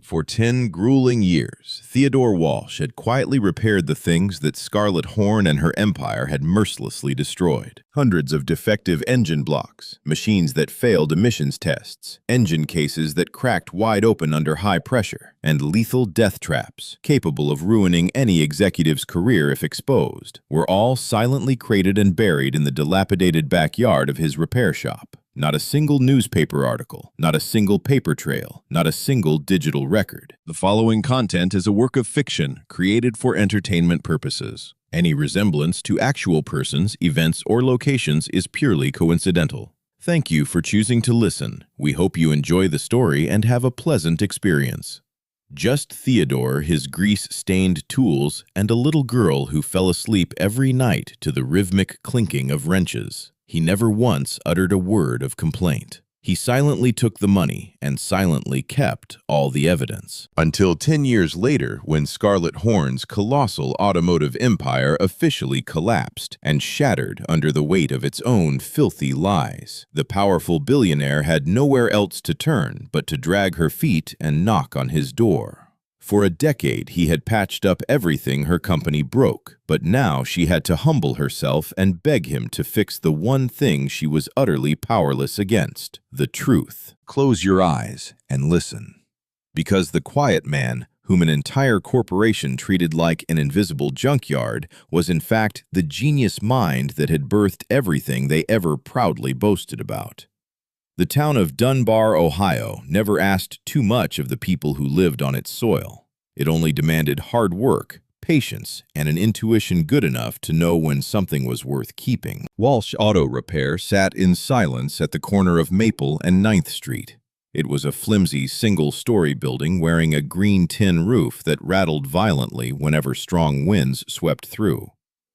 For 10 grueling years, Theodore Walsh had quietly repaired the things that Scarlet Horn and her empire had mercilessly destroyed. Hundreds of defective engine blocks, machines that failed emissions tests, engine cases that cracked wide open under high pressure, and lethal death traps, capable of ruining any executive's career if exposed, were all silently crated and buried in the dilapidated backyard of his repair shop. Not a single newspaper article, not a single paper trail, not a single digital record. The following content is a work of fiction created for entertainment purposes. Any resemblance to actual persons, events, or locations is purely coincidental. Thank you for choosing to listen. We hope you enjoy the story and have a pleasant experience. Just Theodore, his grease-stained tools, and a little girl who fell asleep every night to the rhythmic clinking of wrenches. He never once uttered a word of complaint. He silently took the money and silently kept all the evidence. Until 10 years later, when Scarlet Horn's colossal automotive empire officially collapsed and shattered under the weight of its own filthy lies. The powerful billionaire had nowhere else to turn but to drag her feet and knock on his door. For a decade, he had patched up everything her company broke, but now she had to humble herself and beg him to fix the one thing she was utterly powerless against: the truth. Close your eyes and listen. Because the quiet man, whom an entire corporation treated like an invisible junkyard, was in fact the genius mind that had birthed everything they ever proudly boasted about. The town of Dunbar, Ohio, never asked too much of the people who lived on its soil. It only demanded hard work, patience, and an intuition good enough to know when something was worth keeping. Walsh Auto Repair sat in silence at the corner of Maple and 9th Street. It was a flimsy single-story building wearing a green tin roof that rattled violently whenever strong winds swept through.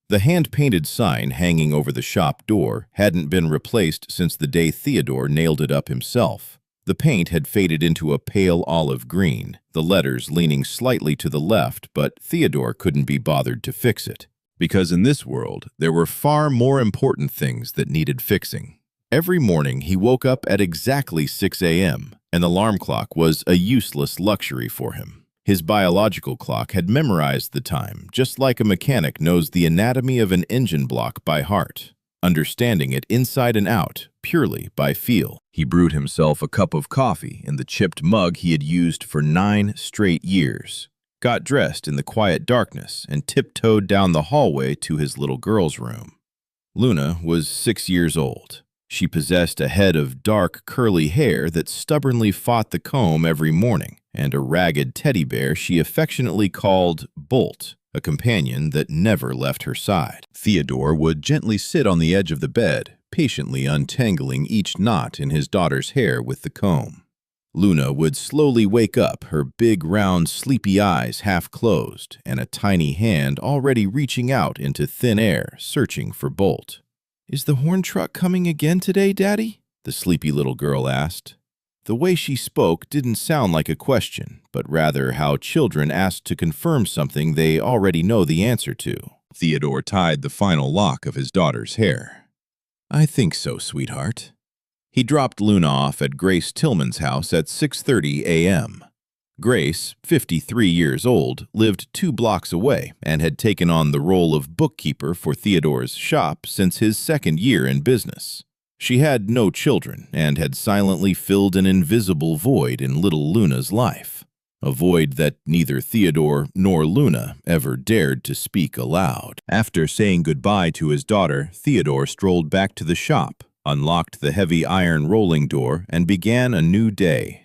The hand-painted sign hanging over the shop door hadn't been replaced since the day Theodore nailed it up himself. The paint had faded into a pale olive green, the letters leaning slightly to the left, but Theodore couldn't be bothered to fix it. Because in this world, there were far more important things that needed fixing. Every morning, he woke up at exactly 6 a.m., and the alarm clock was a useless luxury for him. His biological clock had memorized the time, just like a mechanic knows the anatomy of an engine block by heart, understanding it inside and out, purely by feel. He brewed himself a cup of coffee in the chipped mug he had used for 9 straight years, got dressed in the quiet darkness, and tiptoed down the hallway to his little girl's room. Luna was 6 years old. She possessed a head of dark, curly hair that stubbornly fought the comb every morning, and a ragged teddy bear she affectionately called Bolt, a companion that never left her side. Theodore would gently sit on the edge of the bed, patiently untangling each knot in his daughter's hair with the comb. Luna would slowly wake up, her big, round, sleepy eyes half closed, and a tiny hand already reaching out into thin air, searching for Bolt. "Is the horn truck coming again today, Daddy?" the sleepy little girl asked. The way she spoke didn't sound like a question, but rather how children ask to confirm something they already know the answer to. Theodore tied the final lock of his daughter's hair. "I think so, sweetheart." He dropped Luna off at Grace Tillman's house at 6:30 a.m. Grace, 53 years old, lived 2 blocks away and had taken on the role of bookkeeper for Theodore's shop since his 2nd year in business. She had no children and had silently filled an invisible void in little Luna's life, a void that neither Theodore nor Luna ever dared to speak aloud. After saying goodbye to his daughter, Theodore strolled back to the shop, unlocked the heavy iron rolling door, and began a new day.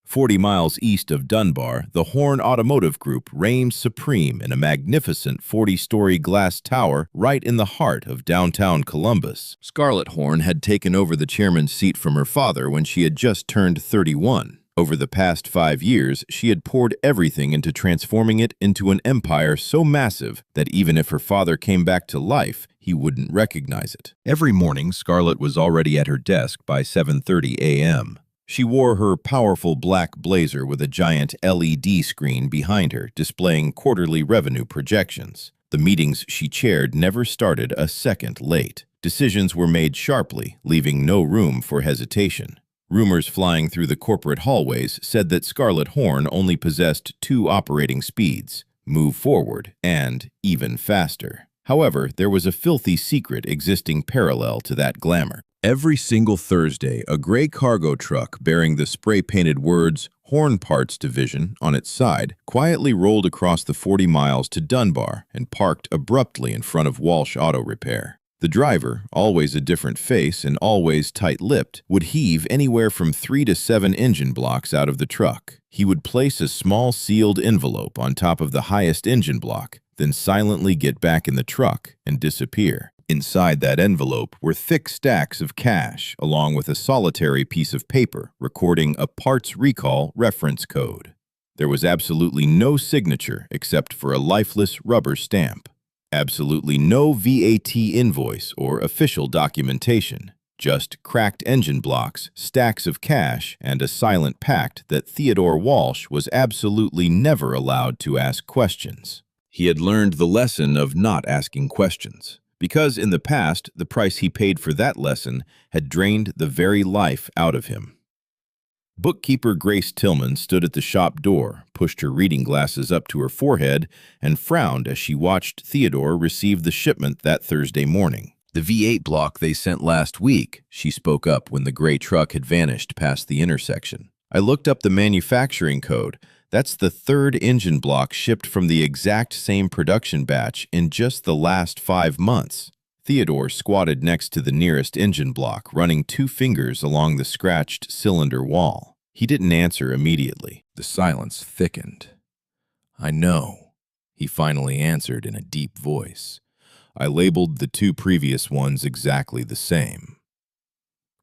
40 miles east of Dunbar, the Horn Automotive Group reigned supreme in a magnificent 40-story glass tower right in the heart of downtown Columbus. Scarlet Horn had taken over the chairman's seat from her father when she had just turned 31. Over the past 5 years, she had poured everything into transforming it into an empire so massive that even if her father came back to life, he wouldn't recognize it. Every morning, Scarlet was already at her desk by 7:30 a.m. She wore her powerful black blazer with a giant LED screen behind her, displaying quarterly revenue projections. The meetings she chaired never started a second late. Decisions were made sharply, leaving no room for hesitation. Rumors flying through the corporate hallways said that Scarlet Horn only possessed two operating speeds: move forward and even faster. However, there was a filthy secret existing parallel to that glamour. Every single Thursday, a gray cargo truck bearing the spray-painted words Horn Parts Division on its side quietly rolled across the 40 miles to Dunbar and parked abruptly in front of Walsh Auto Repair. The driver, always a different face and always tight-lipped, would heave anywhere from 3 to 7 engine blocks out of the truck. He would place a small sealed envelope on top of the highest engine block, then silently get back in the truck and disappear. Inside that envelope were thick stacks of cash, along with a solitary piece of paper recording a parts recall reference code. There was absolutely no signature except for a lifeless rubber stamp. Absolutely no VAT invoice or official documentation. Just cracked engine blocks, stacks of cash, and a silent pact that Theodore Walsh was absolutely never allowed to ask questions. He had learned the lesson of not asking questions, because in the past, the price he paid for that lesson had drained the very life out of him. Bookkeeper Grace Tillman stood at the shop door, pushed her reading glasses up to her forehead, and frowned as she watched Theodore receive the shipment that Thursday morning. "The V8 block they sent last week," she spoke up when the gray truck had vanished past the intersection. "I looked up the manufacturing code. That's the third engine block shipped from the exact same production batch in just the last 5 months." Theodore squatted next to the nearest engine block, running 2 fingers along the scratched cylinder wall. He didn't answer immediately. The silence thickened. "I know," he finally answered in a deep voice. "I labeled the 2 previous ones exactly the same."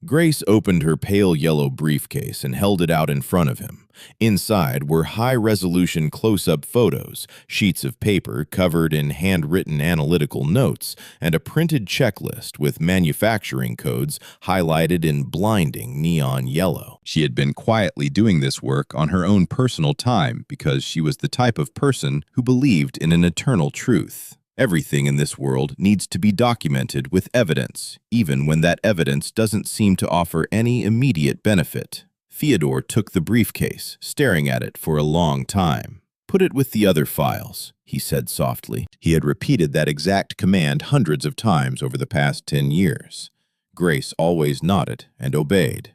Grace opened her pale yellow briefcase and held it out in front of him. Inside were high-resolution close-up photos, sheets of paper covered in handwritten analytical notes, and a printed checklist with manufacturing codes highlighted in blinding neon yellow. She had been quietly doing this work on her own personal time because she was the type of person who believed in an eternal truth. Everything in this world needs to be documented with evidence, even when that evidence doesn't seem to offer any immediate benefit. Theodore took the briefcase, staring at it for a long time. "Put it with the other files," he said softly. He had repeated that exact command hundreds of times over the past 10 years. Grace always nodded and obeyed.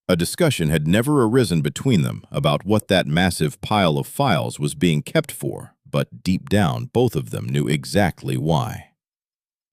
A discussion had never arisen between them about what that massive pile of files was being kept for, but deep down, both of them knew exactly why.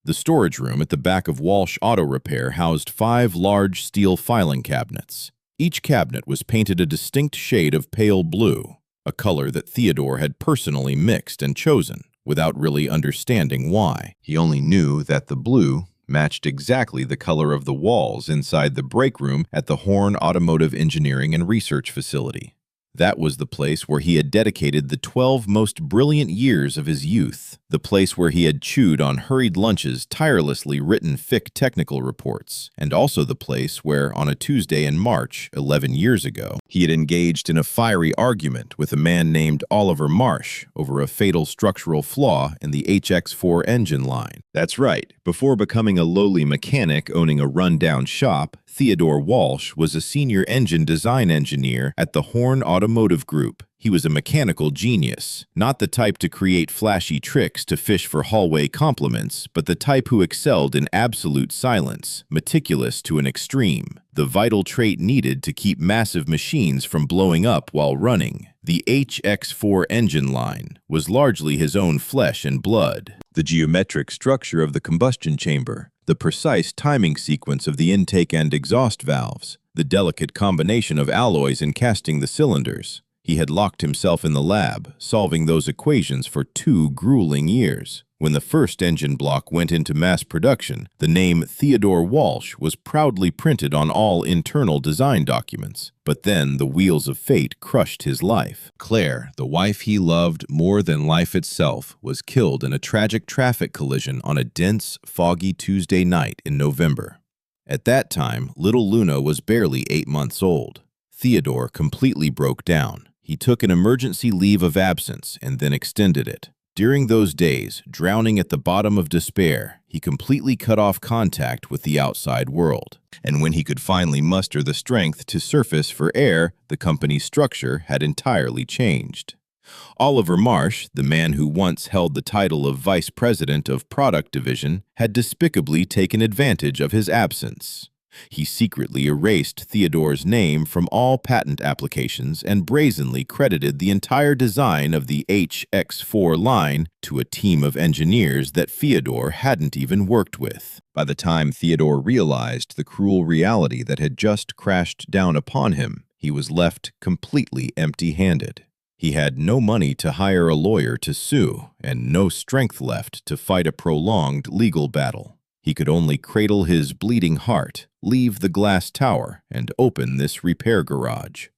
The storage room at the back of Walsh Auto Repair housed 5 large steel filing cabinets. Each cabinet was painted a distinct shade of pale blue, a color that Theodore had personally mixed and chosen, without really understanding why. He only knew that the blue matched exactly the color of the walls inside the break room at the Horn Automotive Engineering and Research Facility. That was the place where he had dedicated the 12 most brilliant years of his youth, the place where he had chewed on hurried lunches, tirelessly written thick technical reports, and also the place where, on a Tuesday in March, 11 years ago, he had engaged in a fiery argument with a man named Oliver Marsh over a fatal structural flaw in the HX4 engine line. That's right, before becoming a lowly mechanic owning a rundown shop, Theodore Walsh was a senior engine design engineer at the Horn Automotive Group. He was a mechanical genius, not the type to create flashy tricks to fish for hallway compliments, but the type who excelled in absolute silence, meticulous to an extreme, the vital trait needed to keep massive machines from blowing up while running. The HX4 engine line was largely his own flesh and blood. The geometric structure of the combustion chamber, the precise timing sequence of the intake and exhaust valves, the delicate combination of alloys in casting the cylinders. He had locked himself in the lab, solving those equations for 2 grueling years. When the first engine block went into mass production, the name Theodore Walsh was proudly printed on all internal design documents. But then the wheels of fate crushed his life. Claire, the wife he loved more than life itself, was killed in a tragic traffic collision on a dense, foggy Tuesday night in November. At that time, little Luna was barely 8 months old. Theodore completely broke down. He took an emergency leave of absence and then extended it. During those days, drowning at the bottom of despair, he completely cut off contact with the outside world. And when he could finally muster the strength to surface for air, the company's structure had entirely changed. Oliver Marsh, the man who once held the title of Vice President of Product Division, had despicably taken advantage of his absence. He secretly erased Theodore's name from all patent applications and brazenly credited the entire design of the HX4 line to a team of engineers that Theodore hadn't even worked with. By the time Theodore realized the cruel reality that had just crashed down upon him, he was left completely empty-handed. He had no money to hire a lawyer to sue and no strength left to fight a prolonged legal battle. He could only cradle his bleeding heart, leave the glass tower, and open this repair garage.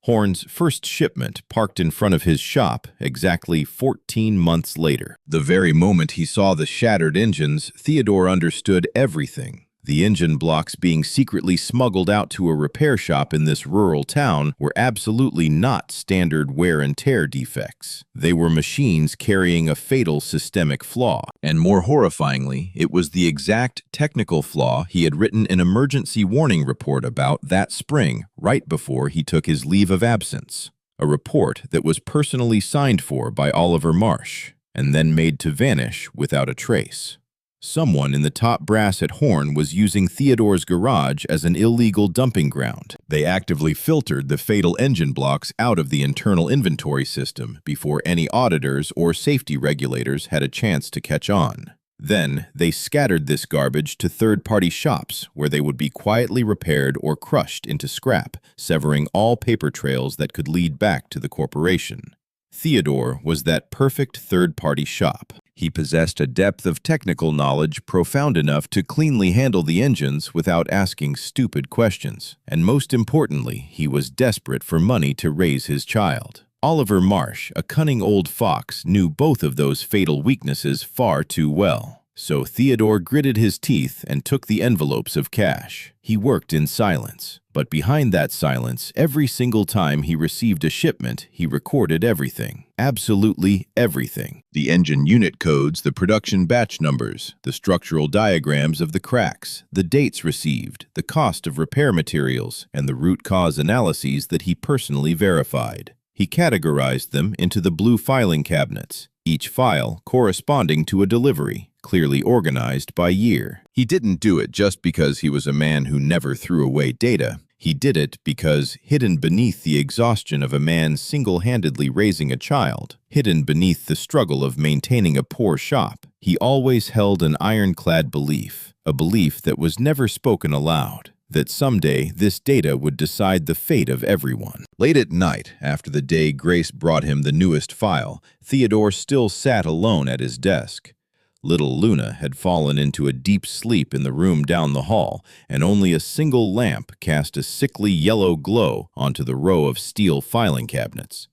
Horn's first shipment parked in front of his shop exactly 14 months later. The very moment he saw the shattered engines, Theodore understood everything. The engine blocks being secretly smuggled out to a repair shop in this rural town were absolutely not standard wear and tear defects. They were machines carrying a fatal systemic flaw. And more horrifyingly, it was the exact technical flaw he had written an emergency warning report about that spring, right before he took his leave of absence. A report that was personally signed for by Oliver Marsh, and then made to vanish without a trace. Someone in the top brass at Horn was using Theodore's garage as an illegal dumping ground. They actively filtered the fatal engine blocks out of the internal inventory system before any auditors or safety regulators had a chance to catch on. Then, they scattered this garbage to third-party shops where they would be quietly repaired or crushed into scrap, severing all paper trails that could lead back to the corporation. Theodore was that perfect third-party shop. He possessed a depth of technical knowledge profound enough to cleanly handle the engines without asking stupid questions. And most importantly, he was desperate for money to raise his child. Oliver Marsh, a cunning old fox, knew both of those fatal weaknesses far too well. So Theodore gritted his teeth and took the envelopes of cash. He worked in silence, but behind that silence, every single time he received a shipment, he recorded everything. Absolutely everything. The engine unit codes, the production batch numbers, the structural diagrams of the cracks, the dates received, the cost of repair materials, and the root cause analyses that he personally verified. He categorized them into the blue filing cabinets, each file corresponding to a delivery, clearly organized by year. He didn't do it just because he was a man who never threw away data. He did it because, hidden beneath the exhaustion of a man single-handedly raising a child, hidden beneath the struggle of maintaining a poor shop, he always held an ironclad belief, a belief that was never spoken aloud, that someday this data would decide the fate of everyone. Late at night, after the day Grace brought him the newest file, Theodore still sat alone at his desk. Little Luna had fallen into a deep sleep in the room down the hall, and only a single lamp cast a sickly yellow glow onto the row of steel filing cabinets.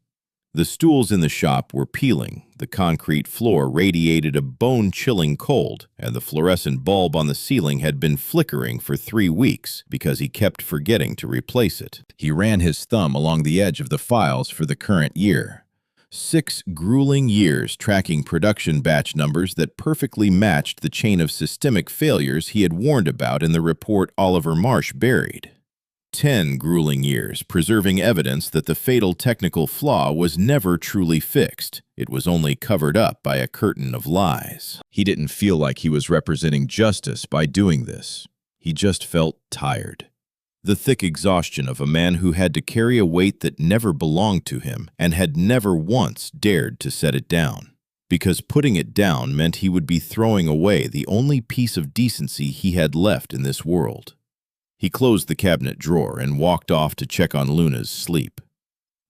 The stools in the shop were peeling, the concrete floor radiated a bone-chilling cold, and the fluorescent bulb on the ceiling had been flickering for 3 weeks because he kept forgetting to replace it. He ran his thumb along the edge of the files for the current year. 6 grueling years tracking production batch numbers that perfectly matched the chain of systemic failures he had warned about in the report Oliver Marsh buried. 10 grueling years preserving evidence that the fatal technical flaw was never truly fixed. It was only covered up by a curtain of lies. He didn't feel like he was representing justice by doing this. He just felt tired. The thick exhaustion of a man who had to carry a weight that never belonged to him and had never once dared to set it down. Because putting it down meant he would be throwing away the only piece of decency he had left in this world. He closed the cabinet drawer and walked off to check on Luna's sleep.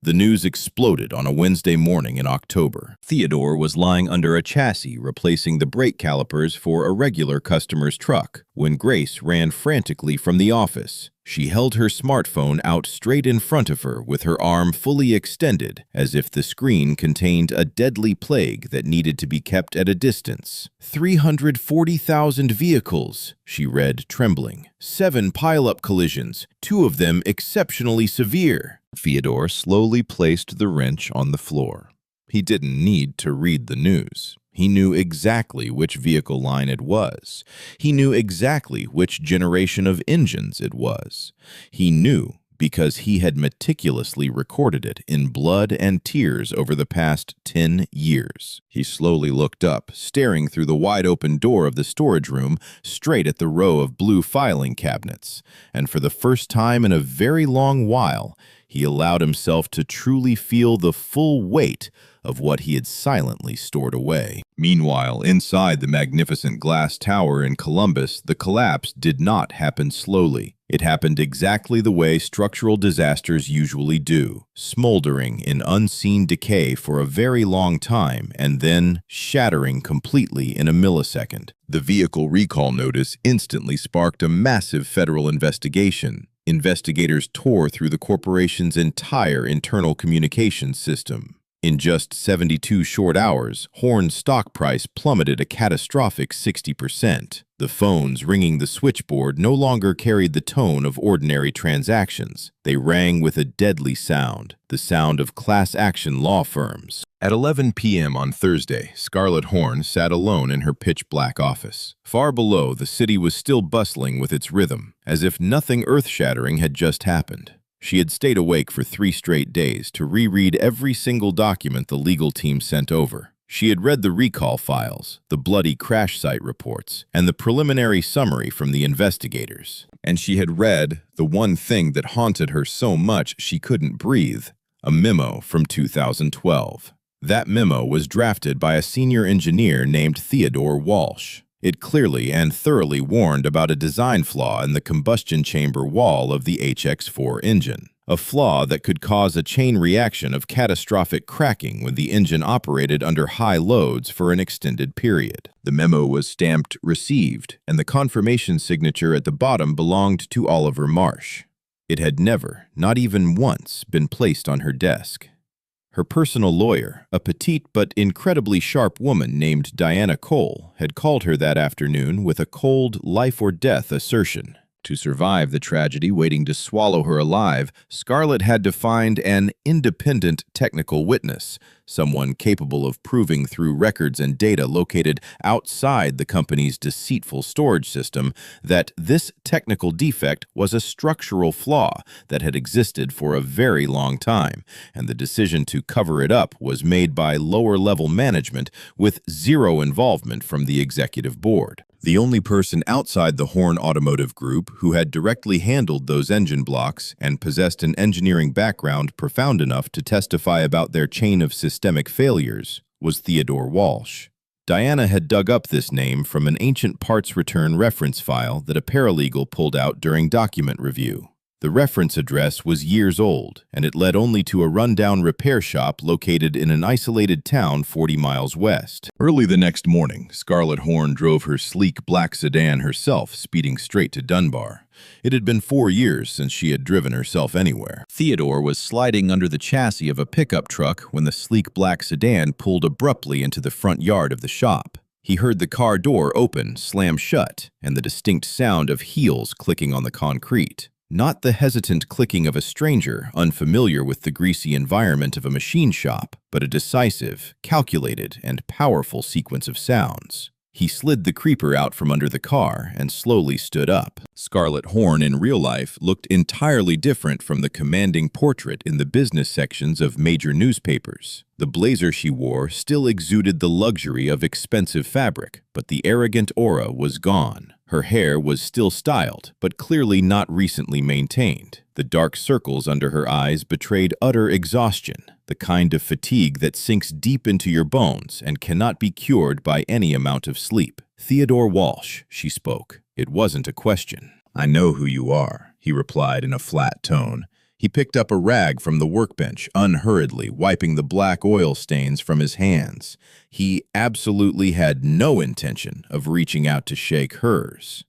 The news exploded on a Wednesday morning in October. Theodore was lying under a chassis replacing the brake calipers for a regular customer's truck when Grace ran frantically from the office. She held her smartphone out straight in front of her with her arm fully extended, as if the screen contained a deadly plague that needed to be kept at a distance. 340,000 vehicles, she read, trembling. 7 pile-up collisions, 2 of them exceptionally severe. Theodore slowly placed the wrench on the floor. He didn't need to read the news. He knew exactly which vehicle line it was. He knew exactly which generation of engines it was. He knew because he had meticulously recorded it in blood and tears over the past 10 years. He slowly looked up, staring through the wide-open door of the storage room straight at the row of blue filing cabinets, and for the first time in a very long while, he allowed himself to truly feel the full weight of what he had silently stored away. Meanwhile, inside the magnificent glass tower in Columbus, the collapse did not happen slowly. It happened exactly the way structural disasters usually do, smoldering in unseen decay for a very long time and then shattering completely in a millisecond. The vehicle recall notice instantly sparked a massive federal investigation. Investigators tore through the corporation's entire internal communications system. In just 72 short hours, Horn's stock price plummeted a catastrophic 60%. The phones ringing the switchboard no longer carried the tone of ordinary transactions. They rang with a deadly sound, the sound of class-action law firms. At 11 p.m. on Thursday, Scarlett Horn sat alone in her pitch-black office. Far below, the city was still bustling with its rhythm, as if nothing earth-shattering had just happened. She had stayed awake for 3 straight days to reread every single document the legal team sent over. She had read the recall files, the bloody crash site reports, and the preliminary summary from the investigators. And she had read the one thing that haunted her so much she couldn't breathe, a memo from 2012. That memo was drafted by a senior engineer named Theodore Walsh. It clearly and thoroughly warned about a design flaw in the combustion chamber wall of the HX4 engine, a flaw that could cause a chain reaction of catastrophic cracking when the engine operated under high loads for an extended period. The memo was stamped "Received," and the confirmation signature at the bottom belonged to Oliver Marsh. It had never, not even once, been placed on her desk. Her personal lawyer, a petite but incredibly sharp woman named Diana Cole, had called her that afternoon with a cold, life-or-death assertion. To survive the tragedy waiting to swallow her alive, Scarlett had to find an independent technical witness, someone capable of proving through records and data located outside the company's deceitful storage system that this technical defect was a structural flaw that had existed for a very long time, and the decision to cover it up was made by lower-level management with zero involvement from the executive board. The only person outside the Horn Automotive Group who had directly handled those engine blocks and possessed an engineering background profound enough to testify about their chain of systemic failures was Theodore Walsh. Diana had dug up this name from an ancient parts return reference file that a paralegal pulled out during document review. The reference address was years old, and it led only to a rundown repair shop located in an isolated town 40 miles west. Early the next morning, Scarlett Horn drove her sleek black sedan herself, speeding straight to Dunbar. It had been 4 years since she had driven herself anywhere. Theodore was sliding under the chassis of a pickup truck when the sleek black sedan pulled abruptly into the front yard of the shop. He heard the car door open, slam shut, and the distinct sound of heels clicking on the concrete. Not the hesitant clicking of a stranger unfamiliar with the greasy environment of a machine shop, but a decisive, calculated, and powerful sequence of sounds. He slid the creeper out from under the car and slowly stood up. Scarlett Horn in real life looked entirely different from the commanding portrait in the business sections of major newspapers. The blazer she wore still exuded the luxury of expensive fabric, but the arrogant aura was gone. Her hair was still styled, but clearly not recently maintained. The dark circles under her eyes betrayed utter exhaustion, the kind of fatigue that sinks deep into your bones and cannot be cured by any amount of sleep. "Theodore Walsh," she spoke. It wasn't a question. "I know who you are," he replied in a flat tone. He picked up a rag from the workbench, unhurriedly wiping the black oil stains from his hands. He absolutely had no intention of reaching out to shake hers.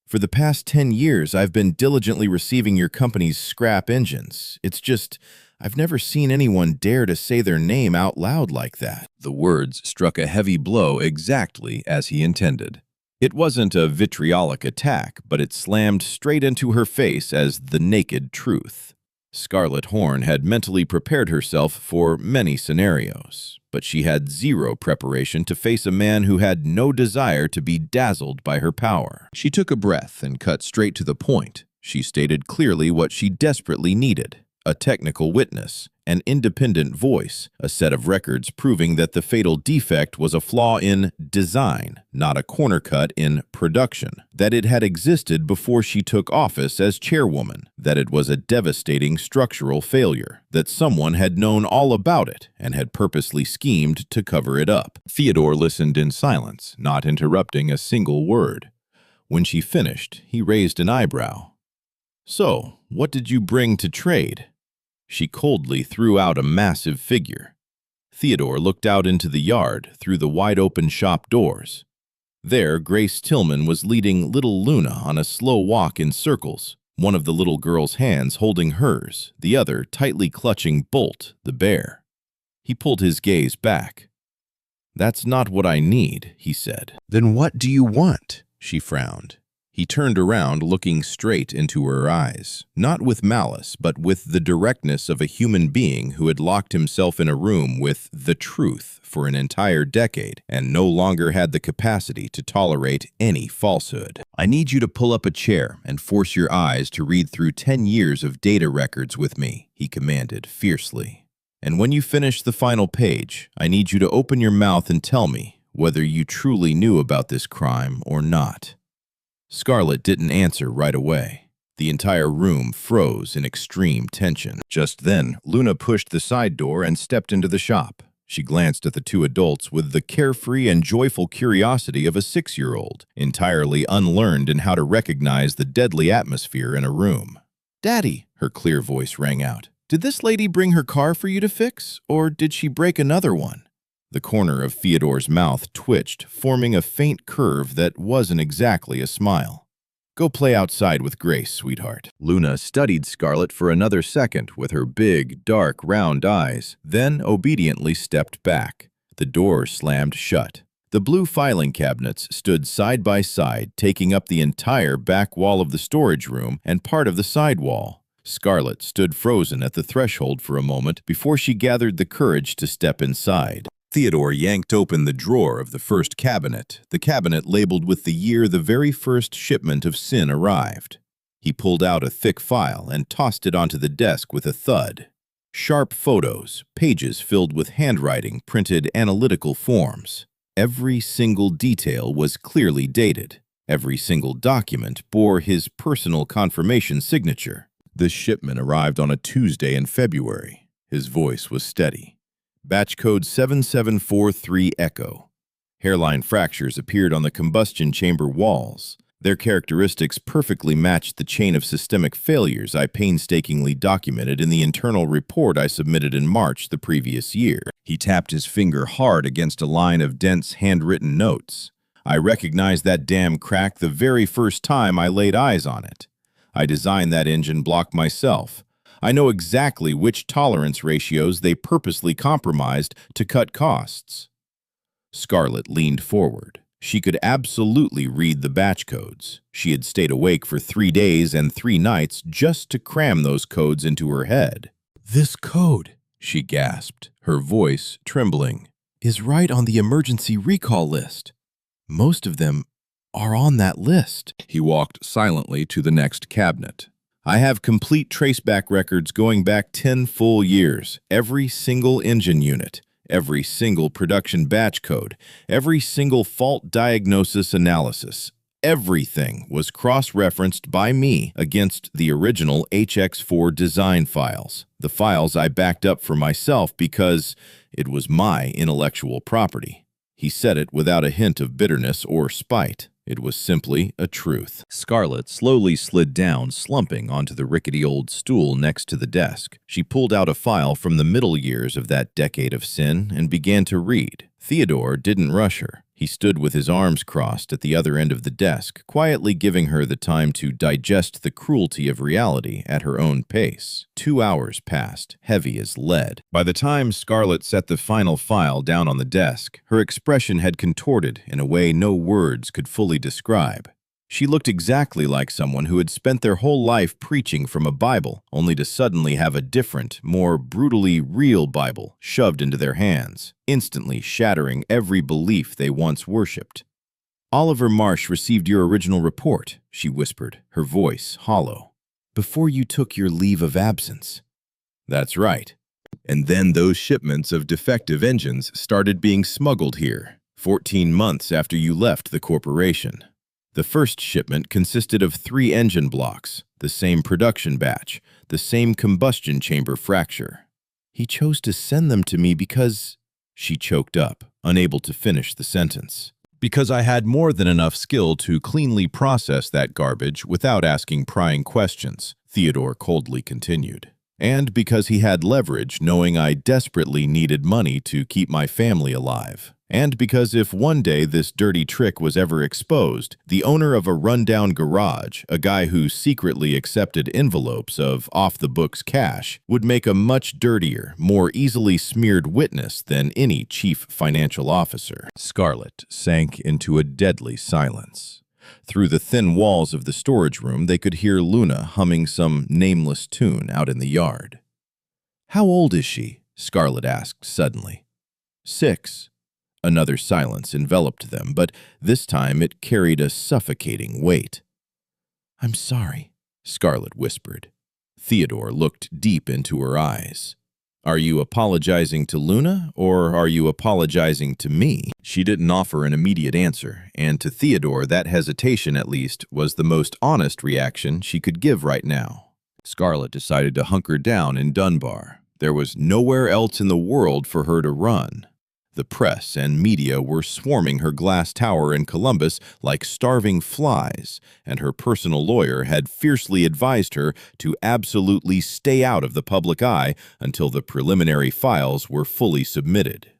"For the past 10 years, I've been diligently receiving your company's scrap engines. It's just, I've never seen anyone dare to say their name out loud like that." The words struck a heavy blow exactly as he intended. It wasn't a vitriolic attack, but it slammed straight into her face as the naked truth. Scarlett Horn had mentally prepared herself for many scenarios, but she had zero preparation to face a man who had no desire to be dazzled by her power. She took a breath and cut straight to the point. She stated clearly what she desperately needed: a technical witness, an independent voice, a set of records proving that the fatal defect was a flaw in design, not a corner cut in production, that it had existed before she took office as chairwoman, that it was a devastating structural failure, that someone had known all about it and had purposely schemed to cover it up. Theodore listened in silence, not interrupting a single word. When she finished, he raised an eyebrow. "So, what did you bring to trade?" She coldly threw out a massive figure. Theodore looked out into the yard through the wide-open shop doors. There, Grace Tillman was leading little Luna on a slow walk in circles, one of the little girl's hands holding hers, the other tightly clutching Bolt, the bear. He pulled his gaze back. "That's not what I need," he said. "Then what do you want?" She frowned. He turned around, looking straight into her eyes, not with malice, but with the directness of a human being who had locked himself in a room with the truth for an entire decade and no longer had the capacity to tolerate any falsehood. "I need you to pull up a chair and force your eyes to read through 10 years of data records with me," he commanded fiercely. "And when you finish the final page, I need you to open your mouth and tell me whether you truly knew about this crime or not." Scarlett didn't answer right away. The entire room froze in extreme tension. Just then, Luna pushed the side door and stepped into the shop. She glanced at the two adults with the carefree and joyful curiosity of a 6-year-old, entirely unlearned in how to recognize the deadly atmosphere in a room. "Daddy," her clear voice rang out, "did this lady bring her car for you to fix, or did she break another one?" The corner of Theodore's mouth twitched, forming a faint curve that wasn't exactly a smile. "Go play outside with Grace, sweetheart." Luna studied Scarlett for another second with her big, dark, round eyes, then obediently stepped back. The door slammed shut. The blue filing cabinets stood side by side, taking up the entire back wall of the storage room and part of the side wall. Scarlett stood frozen at the threshold for a moment before she gathered the courage to step inside. Theodore yanked open the drawer of the first cabinet, the cabinet labeled with the year the very first shipment of sin arrived. He pulled out a thick file and tossed it onto the desk with a thud. Sharp photos, pages filled with handwriting, printed analytical forms. Every single detail was clearly dated. Every single document bore his personal confirmation signature. The shipment arrived on a Tuesday in February. His voice was steady. Batch code 7743 Echo. Hairline fractures appeared on the combustion chamber walls. Their characteristics perfectly matched the chain of systemic failures I painstakingly documented in the internal report I submitted in March the previous year. He tapped his finger hard against a line of dense handwritten notes. "I recognized that damn crack the very first time I laid eyes on it. I designed that engine block myself. I know exactly which tolerance ratios they purposely compromised to cut costs." Scarlett leaned forward. She could absolutely read the batch codes. She had stayed awake for 3 days and 3 nights just to cram those codes into her head. "This code," she gasped, her voice trembling, "is right on the emergency recall list. Most of them are on that list." He walked silently to the next cabinet. "I have complete traceback records going back 10 full years, every single engine unit, every single production batch code, every single fault diagnosis analysis. Everything was cross-referenced by me against the original HX4 design files, the files I backed up for myself because it was my intellectual property." He said it without a hint of bitterness or spite. It was simply a truth. Scarlett slowly slid down, slumping onto the rickety old stool next to the desk. She pulled out a file from the middle years of that decade of sin and began to read. Theodore didn't rush her. He stood with his arms crossed at the other end of the desk, quietly giving her the time to digest the cruelty of reality at her own pace. 2 hours passed, heavy as lead. By the time Scarlett set the final file down on the desk, her expression had contorted in a way no words could fully describe. She looked exactly like someone who had spent their whole life preaching from a Bible, only to suddenly have a different, more brutally real Bible shoved into their hands, instantly shattering every belief they once worshipped. "Oliver Marsh received your original report," she whispered, her voice hollow, "before you took your leave of absence." "That's right. And then those shipments of defective engines started being smuggled here, 14 months after you left the corporation. The first shipment consisted of 3 engine blocks, the same production batch, the same combustion chamber fracture. He chose to send them to me because—" She choked up, unable to finish the sentence. "Because I had more than enough skill to cleanly process that garbage without asking prying questions," Theodore coldly continued. "And because he had leverage, knowing I desperately needed money to keep my family alive. And because if one day this dirty trick was ever exposed, the owner of a rundown garage, a guy who secretly accepted envelopes of off-the-books cash, would make a much dirtier, more easily smeared witness than any chief financial officer." Scarlett sank into a deadly silence. Through the thin walls of the storage room, they could hear Luna humming some nameless tune out in the yard. "How old is she?" Scarlett asked suddenly. "6. Another silence enveloped them, but this time it carried a suffocating weight. "I'm sorry," Scarlett whispered. Theodore looked deep into her eyes. "Are you apologizing to Luna, or are you apologizing to me?" She didn't offer an immediate answer, and to Theodore that hesitation, at least, was the most honest reaction she could give right now. Scarlett decided to hunker down in Dunbar. There was nowhere else in the world for her to run. The press and media were swarming her glass tower in Columbus like starving flies, and her personal lawyer had fiercely advised her to absolutely stay out of the public eye until the preliminary files were fully submitted.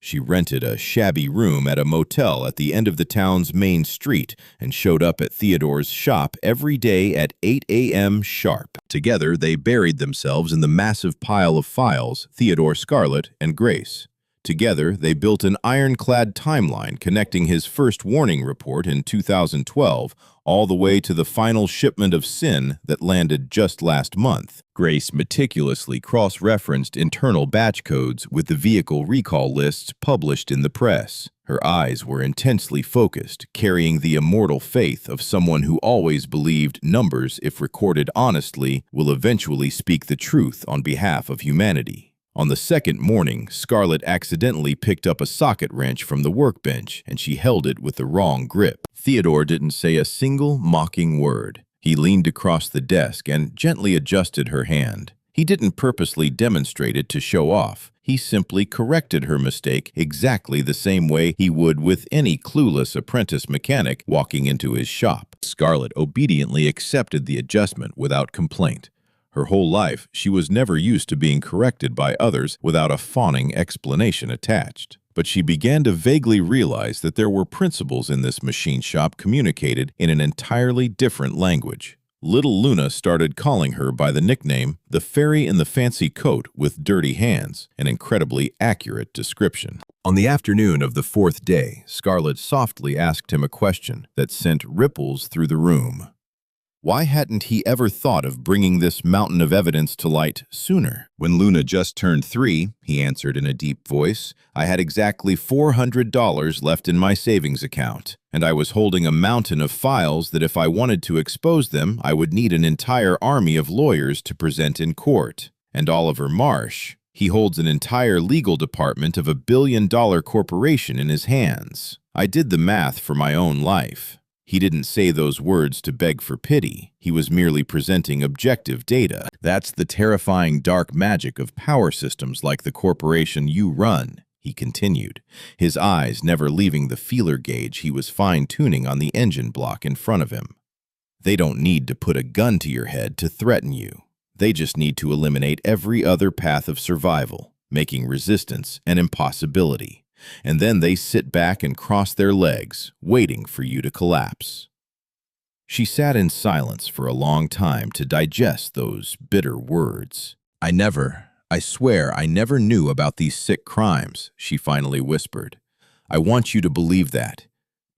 She rented a shabby room at a motel at the end of the town's main street and showed up at Theodore's shop every day at 8 a.m. sharp. Together, they buried themselves in the massive pile of files, Theodore, Scarlett, and Grace. Together, they built an ironclad timeline connecting his first warning report in 2012 all the way to the final shipment of sin that landed just last month. Grace meticulously cross-referenced internal batch codes with the vehicle recall lists published in the press. Her eyes were intensely focused, carrying the immortal faith of someone who always believed numbers, if recorded honestly, will eventually speak the truth on behalf of humanity. On the second morning, Scarlett accidentally picked up a socket wrench from the workbench, and she held it with the wrong grip. Theodore didn't say a single mocking word. He leaned across the desk and gently adjusted her hand. He didn't purposely demonstrate it to show off. He simply corrected her mistake exactly the same way he would with any clueless apprentice mechanic walking into his shop. Scarlett obediently accepted the adjustment without complaint. Her whole life, she was never used to being corrected by others without a fawning explanation attached. But she began to vaguely realize that there were principles in this machine shop communicated in an entirely different language. Little Luna started calling her by the nickname, the fairy in the fancy coat with dirty hands, an incredibly accurate description. On the afternoon of the 4th day, Scarlett softly asked him a question that sent ripples through the room. Why hadn't he ever thought of bringing this mountain of evidence to light sooner? "When Luna just turned 3, he answered in a deep voice, I had exactly $400 left in my savings account, and I was holding a mountain of files that if I wanted to expose them, I would need an entire army of lawyers to present in court. And Oliver Marsh, he holds an entire legal department of a billion-dollar corporation in his hands. I did the math for my own life. He didn't say those words to beg for pity. He was merely presenting objective data. That's the terrifying dark magic of power systems like the corporation you run," he continued, his eyes never leaving the feeler gauge he was fine-tuning on the engine block in front of him. "They don't need to put a gun to your head to threaten you. They just need to eliminate every other path of survival, making resistance an impossibility. And then they sit back and cross their legs, waiting for you to collapse." She sat in silence for a long time to digest those bitter words. I swear I never knew about these sick crimes," she finally whispered. "I want you to believe that.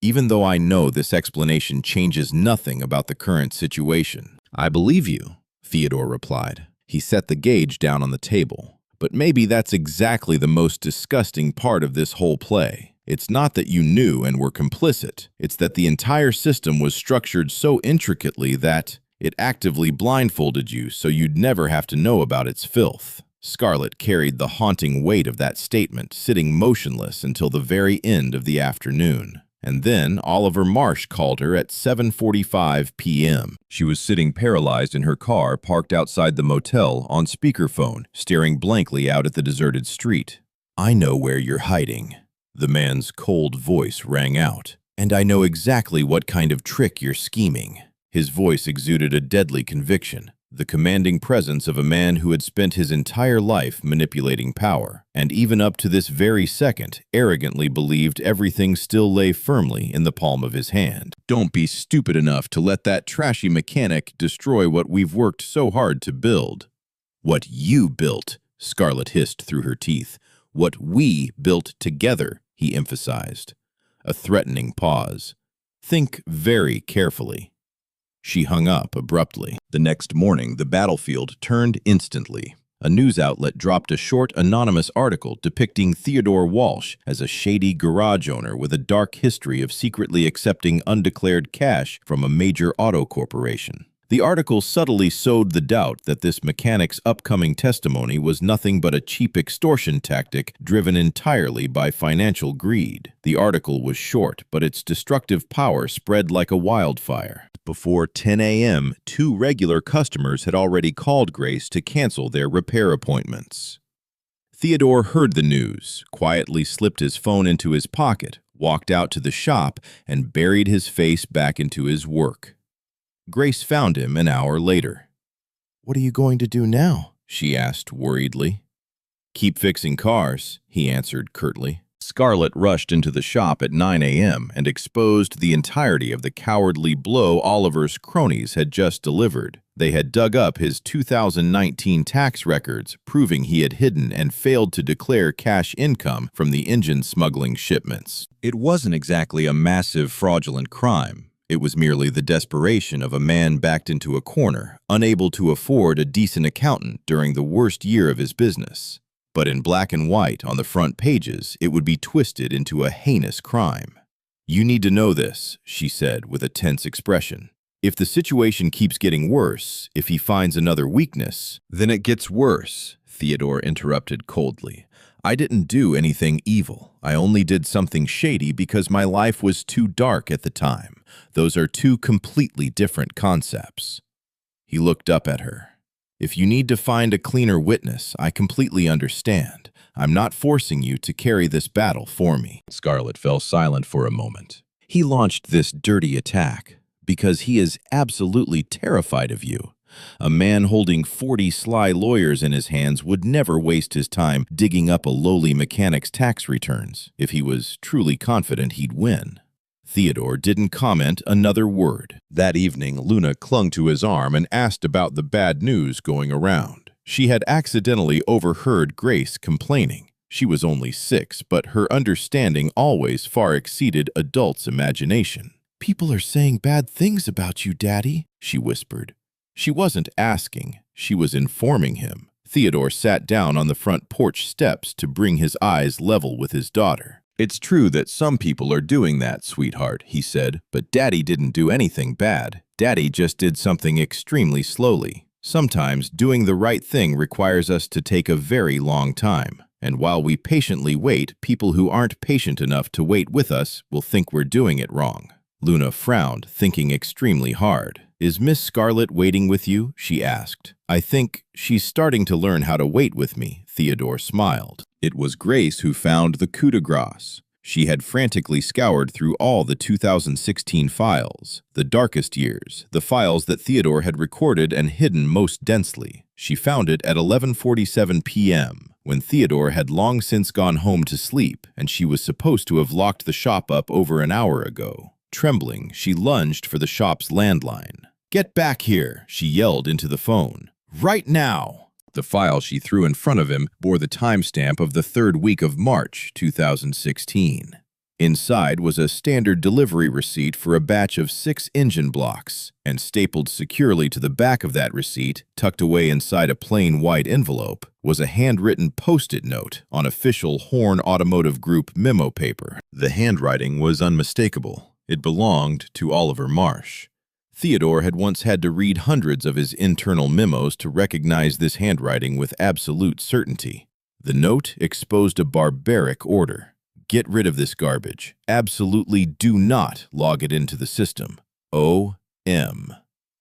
even though I know this explanation changes nothing about the current situation. I believe you, Theodore replied. He set the gauge down on the table. But maybe that's exactly the most disgusting part of this whole play. It's not that you knew and were complicit. It's that the entire system was structured so intricately that it actively blindfolded you so you'd never have to know about its filth. Scarlett carried the haunting weight of that statement, sitting motionless until the very end of the afternoon. And then Oliver Marsh called her at 7:45 p.m. She was sitting paralyzed in her car parked outside the motel on speakerphone, staring blankly out at the deserted street. "I know where you're hiding," the man's cold voice rang out. "And I know exactly what kind of trick you're scheming." His voice exuded a deadly conviction, the commanding presence of a man who had spent his entire life manipulating power, and even up to this very second, arrogantly believed everything still lay firmly in the palm of his hand. "Don't be stupid enough to let that trashy mechanic destroy what we've worked so hard to build." "What you built," Scarlett hissed through her teeth. "What we built together," he emphasized. A threatening pause. "Think very carefully." She hung up abruptly. The next morning, the battlefield turned instantly. A news outlet dropped a short, anonymous article depicting Theodore Walsh as a shady garage owner with a dark history of secretly accepting undeclared cash from a major auto corporation. The article subtly sowed the doubt that this mechanic's upcoming testimony was nothing but a cheap extortion tactic driven entirely by financial greed. The article was short, but its destructive power spread like a wildfire. Before 10 a.m., 2 regular customers had already called Grace to cancel their repair appointments. Theodore heard the news, quietly slipped his phone into his pocket, walked out to the shop, and buried his face back into his work. Grace found him an hour later. "What are you going to do now?" she asked worriedly. "Keep fixing cars," he answered curtly. Scarlett rushed into the shop at 9 a.m. and exposed the entirety of the cowardly blow Oliver's cronies had just delivered. They had dug up his 2019 tax records, proving he had hidden and failed to declare cash income from the engine smuggling shipments. It wasn't exactly a massive fraudulent crime. It was merely the desperation of a man backed into a corner, unable to afford a decent accountant during the worst year of his business. But in black and white on the front pages, it would be twisted into a heinous crime. "You need to know this," she said with a tense expression. "If the situation keeps getting worse, if he finds another weakness—" "Then it gets worse," Theodore interrupted coldly. "I didn't do anything evil. I only did something shady because my life was too dark at the time. Those are 2 completely different concepts." He looked up at her. "If you need to find a cleaner witness, I completely understand. I'm not forcing you to carry this battle for me." Scarlett fell silent for a moment. "He launched this dirty attack because he is absolutely terrified of you. A man holding 40 sly lawyers in his hands would never waste his time digging up a lowly mechanic's tax returns if he was truly confident he'd win." Theodore didn't comment another word. That evening, Luna clung to his arm and asked about the bad news going around. She had accidentally overheard Grace complaining. She was only 6, but her understanding always far exceeded adults' imagination. "People are saying bad things about you, Daddy," she whispered. She wasn't asking, she was informing him. Theodore sat down on the front porch steps to bring his eyes level with his daughter. "It's true that some people are doing that, sweetheart," he said, "but Daddy didn't do anything bad. Daddy just did something extremely slowly. Sometimes doing the right thing requires us to take a very long time. And while we patiently wait, people who aren't patient enough to wait with us will think we're doing it wrong." Luna frowned, thinking extremely hard. "Is Miss Scarlett waiting with you?" she asked. "I think she's starting to learn how to wait with me," Theodore smiled. It was Grace who found the coup de grace. She had frantically scoured through all the 2016 files, the darkest years, the files that Theodore had recorded and hidden most densely. She found it at 11:47 p.m., when Theodore had long since gone home to sleep, and she was supposed to have locked the shop up over an hour ago. Trembling, she lunged for the shop's landline. "Get back here," she yelled into the phone. "Right now!" The file she threw in front of him bore the timestamp of the 3rd week of March, 2016. Inside was a standard delivery receipt for a batch of 6 engine blocks, and stapled securely to the back of that receipt, tucked away inside a plain white envelope, was a handwritten post-it note on official Horn Automotive Group memo paper. The handwriting was unmistakable. It belonged to Oliver Marsh. Theodore had once had to read hundreds of his internal memos to recognize this handwriting with absolute certainty. The note exposed a barbaric order. Get rid of this garbage. Absolutely do not log it into the system. O.M.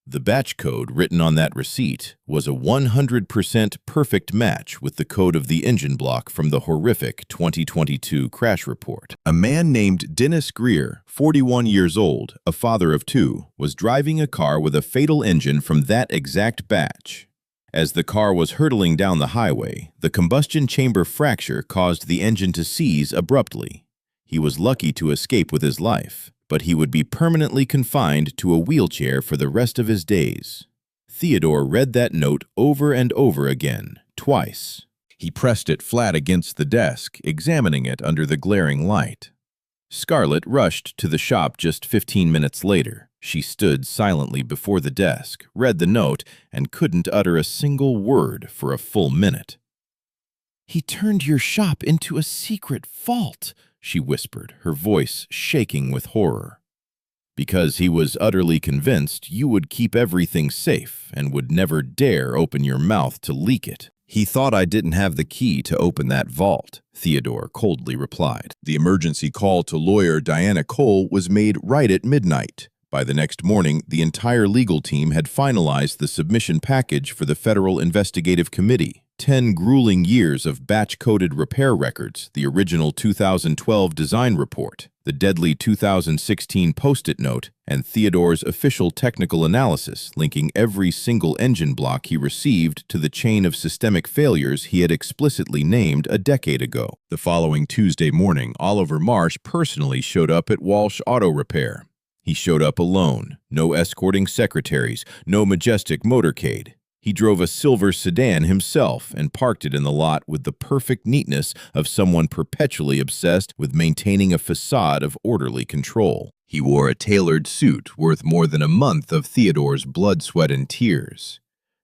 The batch code written on that receipt was a 100% perfect match with the code of the engine block from the horrific 2022 crash report. A man named Dennis Greer, 41 years old, a father of 2, was driving a car with a fatal engine from that exact batch. As the car was hurtling down the highway, the combustion chamber fracture caused the engine to seize abruptly. He was lucky to escape with his life, but he would be permanently confined to a wheelchair for the rest of his days. Theodore read that note over and over again, twice. He pressed it flat against the desk, examining it under the glaring light. Scarlett rushed to the shop just 15 minutes later. She stood silently before the desk, read the note, and couldn't utter a single word for a full minute. "He turned your shop into a secret vault," she whispered, her voice shaking with horror. "Because he was utterly convinced you would keep everything safe and would never dare open your mouth to leak it. He thought I didn't have the key to open that vault," Theodore coldly replied. The emergency call to lawyer Diana Cole was made right at midnight. By the next morning, the entire legal team had finalized the submission package for the Federal Investigative Committee. 10 grueling years of batch-coded repair records, the original 2012 design report, the deadly 2016 post-it note, and Theodore's official technical analysis linking every single engine block he received to the chain of systemic failures he had explicitly named a decade ago. The following Tuesday morning, Oliver Marsh personally showed up at Walsh Auto Repair. He showed up alone, no escorting secretaries, no majestic motorcade. He drove a silver sedan himself and parked it in the lot with the perfect neatness of someone perpetually obsessed with maintaining a facade of orderly control. He wore a tailored suit worth more than a month of Theodore's blood, sweat, and tears.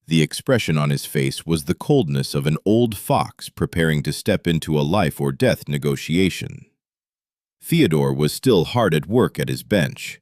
The expression on his face was the coldness of an old fox preparing to step into a life-or-death negotiation. Theodore was still hard at work at his bench.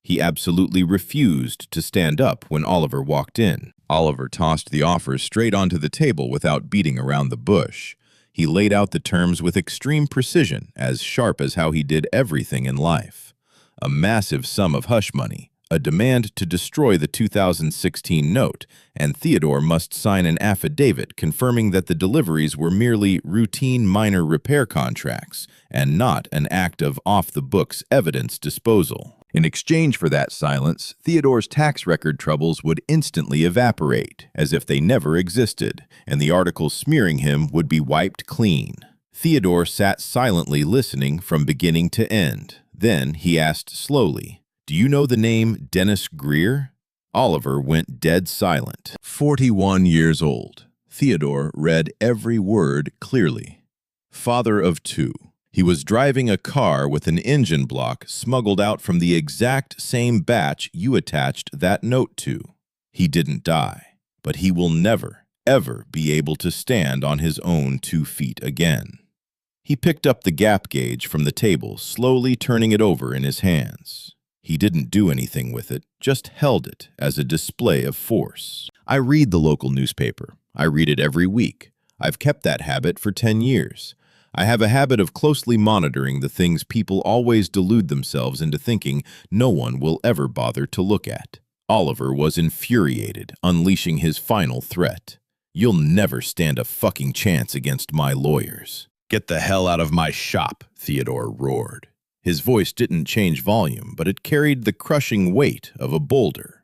He absolutely refused to stand up when Oliver walked in. Oliver tossed the offers straight onto the table without beating around the bush. He laid out the terms with extreme precision, as sharp as how he did everything in life. A massive sum of hush money, a demand to destroy the 2016 note, and Theodore must sign an affidavit confirming that the deliveries were merely routine minor repair contracts and not an act of off-the-books evidence disposal. In exchange for that silence, Theodore's tax record troubles would instantly evaporate, as if they never existed, and the articles smearing him would be wiped clean. Theodore sat silently listening from beginning to end. Then he asked slowly, "Do you know the name Dennis Greer?" Oliver went dead silent. 41 years old. Theodore read every word clearly. Father of 2. He was driving a car with an engine block smuggled out from the exact same batch you attached that note to. He didn't die, but he will never, ever be able to stand on his own 2 feet again. He picked up the gap gauge from the table, slowly turning it over in his hands. He didn't do anything with it, just held it as a display of force. I read the local newspaper. I read it every week. I've kept that habit for 10 years. I have a habit of closely monitoring the things people always delude themselves into thinking no one will ever bother to look at. Oliver was infuriated, unleashing his final threat. "You'll never stand a fucking chance against my lawyers." "Get the hell out of my shop," Theodore roared. His voice didn't change volume, but it carried the crushing weight of a boulder.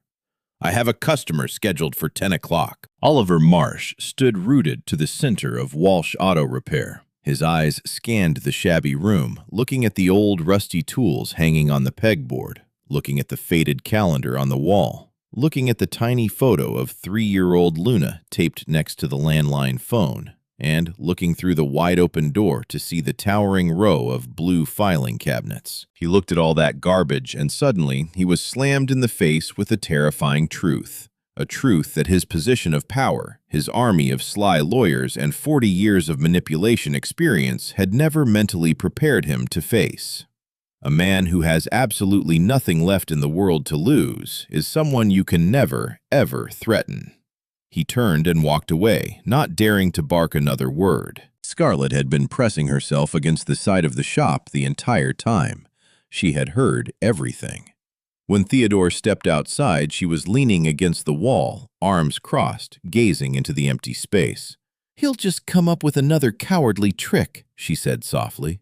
"I have a customer scheduled for 10 o'clock. Oliver Marsh stood rooted to the center of Walsh Auto Repair. His eyes scanned the shabby room, looking at the old rusty tools hanging on the pegboard, looking at the faded calendar on the wall, looking at the tiny photo of 3-year-old Luna taped next to the landline phone, and looking through the wide-open door to see the towering row of blue filing cabinets. He looked at all that garbage, and suddenly he was slammed in the face with a terrifying truth. A truth that his position of power, his army of sly lawyers, and 40 years of manipulation experience had never mentally prepared him to face. A man who has absolutely nothing left in the world to lose is someone you can never, ever threaten. He turned and walked away, not daring to bark another word. Scarlett had been pressing herself against the side of the shop the entire time. She had heard everything. When Theodore stepped outside, she was leaning against the wall, arms crossed, gazing into the empty space. "He'll just come up with another cowardly trick," she said softly.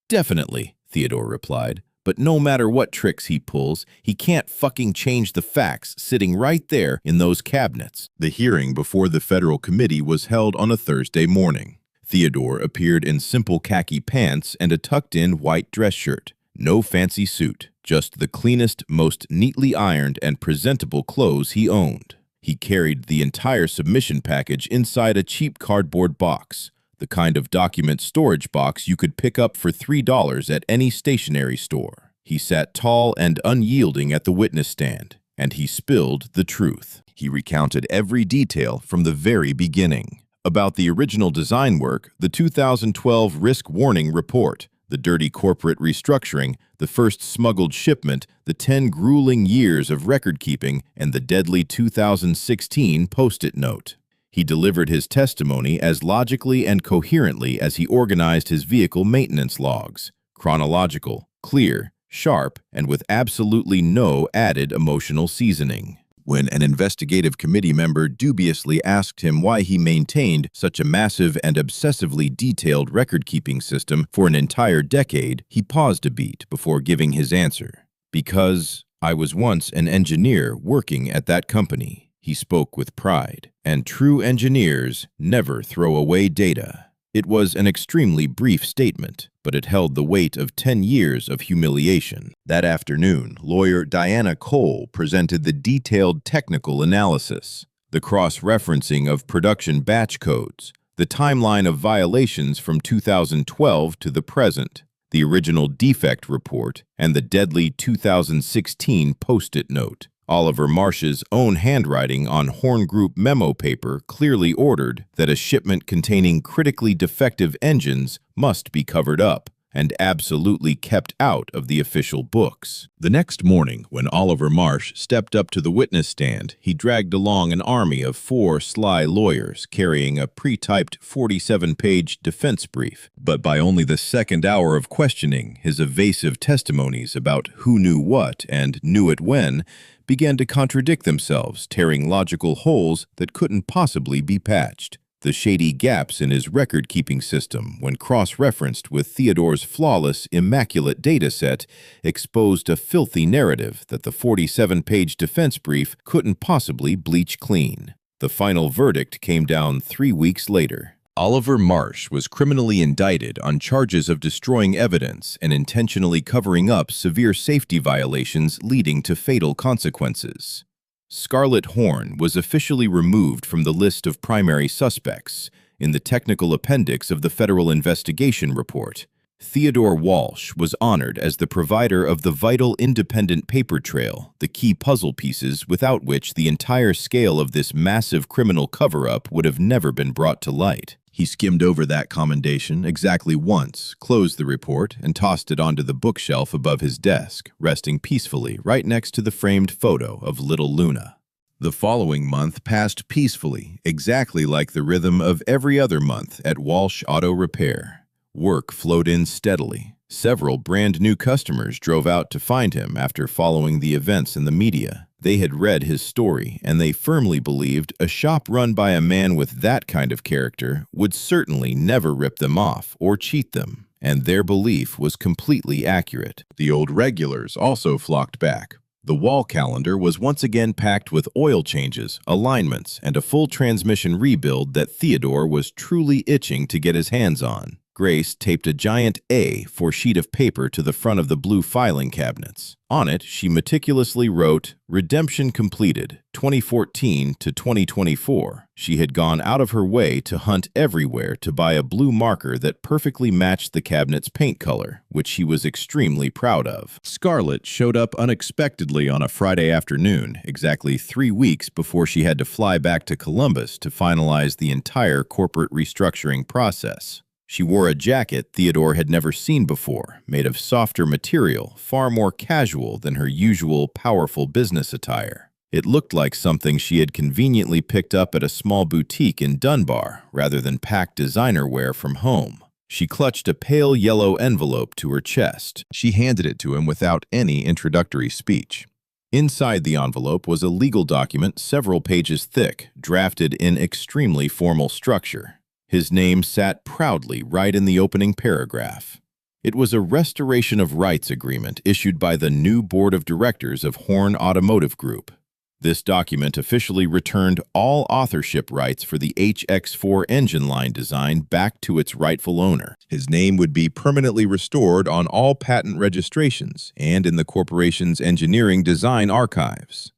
"Definitely," Theodore replied. "But no matter what tricks he pulls, he can't fucking change the facts sitting right there in those cabinets." The hearing before the federal committee was held on a Thursday morning. Theodore appeared in simple khaki pants and a tucked-in white dress shirt. No fancy suit, just the cleanest, most neatly ironed and presentable clothes he owned. He carried the entire submission package inside a cheap cardboard box, the kind of document storage box you could pick up for $3 at any stationery store. He sat tall and unyielding at the witness stand, and he spilled the truth. He recounted every detail from the very beginning. About the original design work, the 2012 risk warning report, the dirty corporate restructuring, the first smuggled shipment, the 10 grueling years of record-keeping, and the deadly 2016 Post-it note. He delivered his testimony as logically and coherently as he organized his vehicle maintenance logs, chronological, clear, sharp, and with absolutely no added emotional seasoning. When an investigative committee member dubiously asked him why he maintained such a massive and obsessively detailed record-keeping system for an entire decade, he paused a beat before giving his answer. "Because I was once an engineer working at that company," he spoke with pride, "and true engineers never throw away data." It was an extremely brief statement, but it held the weight of 10 years of humiliation. That afternoon, lawyer Diana Cole presented the detailed technical analysis, the cross-referencing of production batch codes, the timeline of violations from 2012 to the present, the original defect report, and the deadly 2016 Post-it note. Oliver Marsh's own handwriting on Horn Group memo paper clearly ordered that a shipment containing critically defective engines must be covered up and absolutely kept out of the official books. The next morning, when Oliver Marsh stepped up to the witness stand, he dragged along an army of 4 sly lawyers carrying a pre-typed 47-page defense brief. But by only the second hour of questioning, his evasive testimonies about who knew what and knew it when began to contradict themselves, tearing logical holes that couldn't possibly be patched. The shady gaps in his record-keeping system, when cross-referenced with Theodore's flawless, immaculate data set, exposed a filthy narrative that the 47-page defense brief couldn't possibly bleach clean. The final verdict came down 3 weeks later. Oliver Marsh was criminally indicted on charges of destroying evidence and intentionally covering up severe safety violations leading to fatal consequences. Scarlett Horn was officially removed from the list of primary suspects in the technical appendix of the federal investigation report. Theodore Walsh was honored as the provider of the vital independent paper trail, the key puzzle pieces without which the entire scale of this massive criminal cover-up would have never been brought to light. He skimmed over that commendation exactly once, closed the report, and tossed it onto the bookshelf above his desk, resting peacefully right next to the framed photo of little Luna. The following month passed peacefully, exactly like the rhythm of every other month at Walsh Auto Repair. Work flowed in steadily. Several brand-new customers drove out to find him after following the events in the media. They had read his story, and they firmly believed a shop run by a man with that kind of character would certainly never rip them off or cheat them. And their belief was completely accurate. The old regulars also flocked back. The wall calendar was once again packed with oil changes, alignments, and a full transmission rebuild that Theodore was truly itching to get his hands on. Grace taped a giant A4 sheet of paper to the front of the blue filing cabinets. On it, she meticulously wrote, "Redemption completed, 2014 to 2024. She had gone out of her way to hunt everywhere to buy a blue marker that perfectly matched the cabinet's paint color, which she was extremely proud of." Scarlett showed up unexpectedly on a Friday afternoon, exactly 3 weeks before she had to fly back to Columbus to finalize the entire corporate restructuring process. She wore a jacket Theodore had never seen before, made of softer material, far more casual than her usual powerful business attire. It looked like something she had conveniently picked up at a small boutique in Dunbar, rather than packed designer wear from home. She clutched a pale yellow envelope to her chest. She handed it to him without any introductory speech. Inside the envelope was a legal document several pages thick, drafted in extremely formal structure. His name sat proudly right in the opening paragraph. It was a restoration of rights agreement issued by the new board of directors of Horn Automotive Group. This document officially returned all authorship rights for the HX4 engine line design back to its rightful owner. His name would be permanently restored on all patent registrations and in the corporation's engineering design archives.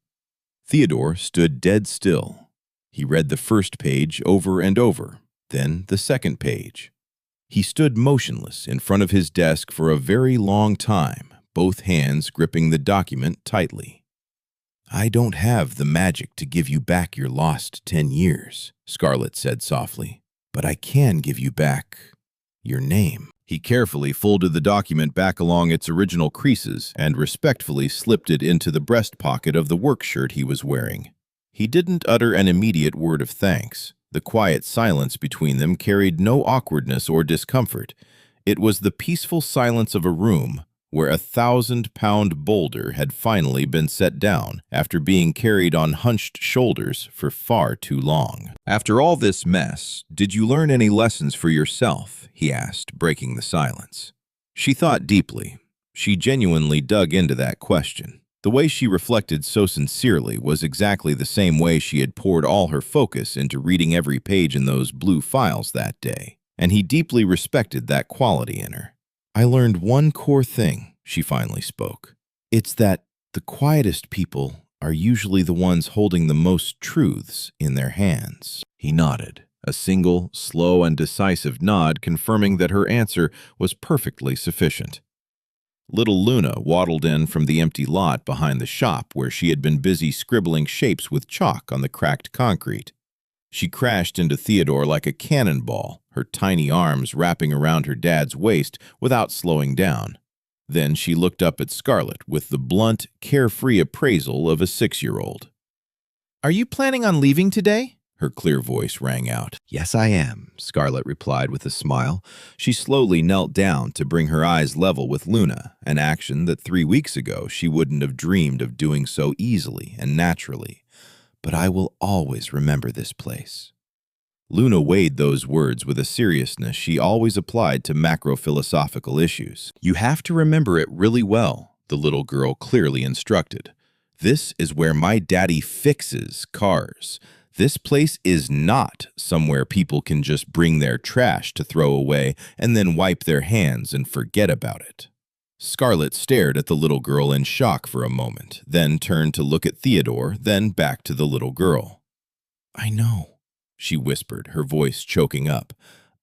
Theodore stood dead still. He read the first page over and over. Then the second page. He stood motionless in front of his desk for a very long time, both hands gripping the document tightly. "I don't have the magic to give you back your lost 10 years, Scarlett said softly, "but I can give you back your name." He carefully folded the document back along its original creases and respectfully slipped it into the breast pocket of the work shirt he was wearing. He didn't utter an immediate word of thanks. The quiet silence between them carried no awkwardness or discomfort. It was the peaceful silence of a room where a 1,000-pound boulder had finally been set down after being carried on hunched shoulders for far too long. "After all this mess, did you learn any lessons for yourself?" he asked, breaking the silence. She thought deeply. She genuinely dug into that question. The way she reflected so sincerely was exactly the same way she had poured all her focus into reading every page in those blue files that day, and he deeply respected that quality in her. "I learned one core thing," she finally spoke. "It's that the quietest people are usually the ones holding the most truths in their hands." He nodded, a single, slow, and decisive nod confirming that her answer was perfectly sufficient. Little Luna waddled in from the empty lot behind the shop where she had been busy scribbling shapes with chalk on the cracked concrete. She crashed into Theodore like a cannonball, her tiny arms wrapping around her dad's waist without slowing down. Then she looked up at Scarlett with the blunt, carefree appraisal of a 6-year-old. "Are you planning on leaving today?" Her clear voice rang out. "Yes, I am," Scarlett replied with a smile. She slowly knelt down to bring her eyes level with Luna, an action that 3 weeks ago she wouldn't have dreamed of doing so easily and naturally. "But I will always remember this place." Luna weighed those words with a seriousness she always applied to macro-philosophical issues. "You have to remember it really well," the little girl clearly instructed. "This is where my daddy fixes cars. This place is not somewhere people can just bring their trash to throw away and then wipe their hands and forget about it." Scarlett stared at the little girl in shock for a moment, then turned to look at Theodore, then back to the little girl. "I know," she whispered, her voice choking up.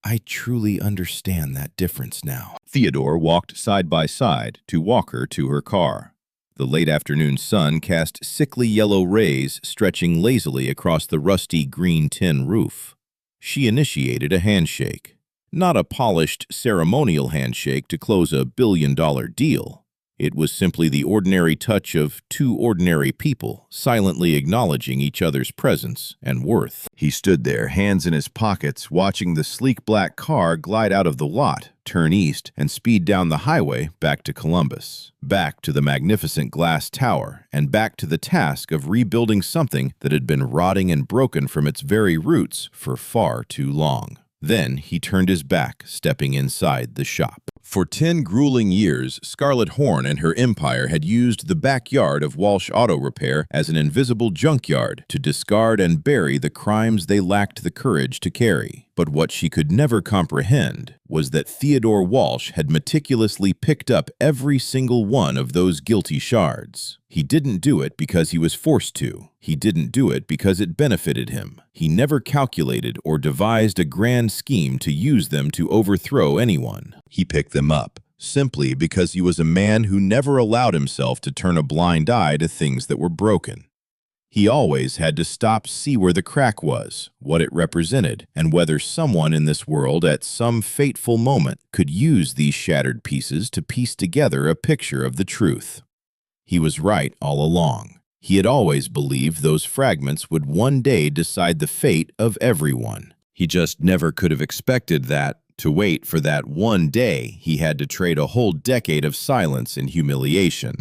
"I truly understand that difference now." Theodore walked side by side to walk her to her car. The late afternoon sun cast sickly yellow rays stretching lazily across the rusty green tin roof. She initiated a handshake. Not a polished, ceremonial handshake to close a billion-dollar deal. It was simply the ordinary touch of two ordinary people, silently acknowledging each other's presence and worth. He stood there, hands in his pockets, watching the sleek black car glide out of the lot, turn east, and speed down the highway back to Columbus, back to the magnificent glass tower, and back to the task of rebuilding something that had been rotting and broken from its very roots for far too long. Then he turned his back, stepping inside the shop. For 10 grueling years, Scarlett Horn and her empire had used the backyard of Walsh Auto Repair as an invisible junkyard to discard and bury the crimes they lacked the courage to carry. But what she could never comprehend was that Theodore Walsh had meticulously picked up every single one of those guilty shards. He didn't do it because he was forced to. He didn't do it because it benefited him. He never calculated or devised a grand scheme to use them to overthrow anyone. He picked them up simply because he was a man who never allowed himself to turn a blind eye to things that were broken. He always had to stop, see where the crack was, what it represented, and whether someone in this world at some fateful moment could use these shattered pieces to piece together a picture of the truth. He was right all along. He had always believed those fragments would one day decide the fate of everyone. He just never could have expected that, to wait for that one day, he had to trade a whole decade of silence and humiliation.